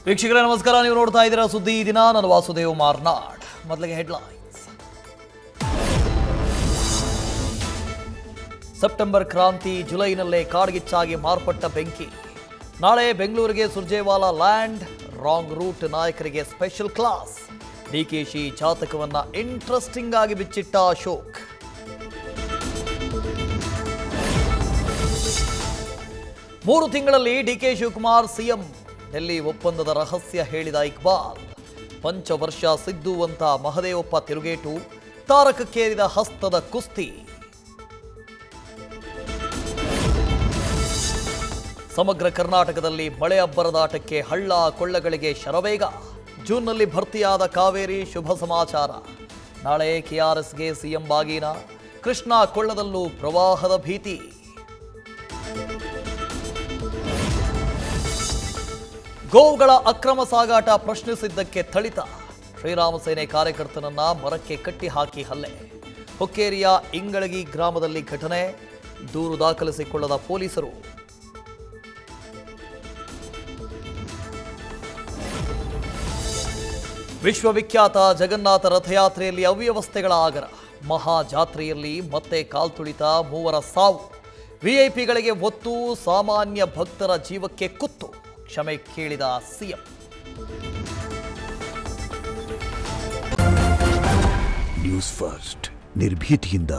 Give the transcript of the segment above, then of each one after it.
ವೀಕ್ಷಕರೇ ನಮಸ್ಕಾರ, ನೀವು ನೋಡ್ತಾ ಇದ್ದೀರಾ ಸುದ್ದಿ ಈ ದಿನ. ನಾನು ವಾಸುದೇವ್ ಮಾರ್ನಾಡ್. ಮೊದಲಿಗೆ ಹೆಡ್ಲೈನ್ಸ್. ಸೆಪ್ಟೆಂಬರ್ ಕ್ರಾಂತಿ, ಜುಲೈನಲ್ಲೇ ಕಾಡ್ಗಿಚ್ಚಾಗಿ ಮಾರ್ಪಟ್ಟ ಬೆಂಕಿ. ನಾಳೆ ಬೆಂಗಳೂರಿಗೆ ಸುರ್ಜೇವಾಲಾ ಲ್ಯಾಂಡ್, ರಾಂಗ್ ರೂಟ್ ನಾಯಕರಿಗೆ ಸ್ಪೆಷಲ್ ಕ್ಲಾಸ್. ಡಿಕೆಶಿ ಜಾತಕವನ್ನ ಇಂಟ್ರೆಸ್ಟಿಂಗ್ ಆಗಿ ಬಿಚ್ಚಿಟ್ಟ ಅಶೋಕ್. ಮೂರು ತಿಂಗಳಲ್ಲಿ ಡಿಕೆ ಶಿವಕುಮಾರ್ ಸಿಎಂ. ಡೆಲ್ಲಿ ಒಪ್ಪಂದದ ರಹಸ್ಯ ಹೇಳಿದ ಇಕ್ಬಾಲ್. ಪಂಚವರ್ಷ ಸಿದ್ದು ಅಂತ ಮಹದೇವಪ್ಪ ತಿರುಗೇಟು, ತಾರಕಕ್ಕೇರಿದ ಹಸ್ತದ ಕುಸ್ತಿ. ಸಮಗ್ರ ಕರ್ನಾಟಕದಲ್ಲಿ ಮಳೆ ಅಬ್ಬರದಾಟಕ್ಕೆ ಹಳ್ಳ ಕೊಳ್ಳಗಳಿಗೆ ಶರವೇಗ. ಜೂನ್ನಲ್ಲಿ ಭರ್ತಿಯಾದ ಕಾವೇರಿ, ಶುಭ ಸಮಾಚಾರ. ನಾಳೆ ಕೆಆರ್ಎಸ್ಗೆ ಸಿಎಂ ಬಾಗೀನ. ಕೃಷ್ಣಾ ಕೊಳ್ಳದಲ್ಲೂ ಪ್ರವಾಹದ ಭೀತಿ. ಗೋವುಗಳ ಅಕ್ರಮ ಸಾಗಾಟ ಪ್ರಶ್ನಿಸಿದ್ದಕ್ಕೆ ಥಳಿತ. ಶ್ರೀರಾಮ ಸೇನೆ ಕಾರ್ಯಕರ್ತನನ್ನ ಮರಕ್ಕೆ ಕಟ್ಟಿ ಹಾಕಿ ಹಲ್ಲೆ. ಹುಕ್ಕೇರಿಯ ಇಂಗಳಗಿ ಗ್ರಾಮದಲ್ಲಿ ಘಟನೆ. ದೂರು ದಾಖಲಿಸಿಕೊಳ್ಳದ ಪೊಲೀಸರು. ವಿಶ್ವವಿಖ್ಯಾತ ಜಗನ್ನಾಥ ರಥಯಾತ್ರೆಯಲ್ಲಿ ಅವ್ಯವಸ್ಥೆಗಳ ಆಗರ. ಮಹಾಜಾತ್ರೆಯಲ್ಲಿ ಮತ್ತೆ ಕಾಲ್ತುಳಿತ, ಮೂವರ ಸಾವು. ವಿಐಪಿಗಳಿಗೆ ಒತ್ತು, ಸಾಮಾನ್ಯ ಭಕ್ತರ ಜೀವಕ್ಕೆ ಕುತ್ತು. ಕ್ಷಮೆ ಕೇಳಿದ ಸಿಎಂ. ನ್ಯೂಸ್ ಫಸ್ಟ್, ನಿರ್ಭೀತಿಯಿಂದ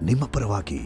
ನಿಮ್ಮ ಪರವಾಗಿ.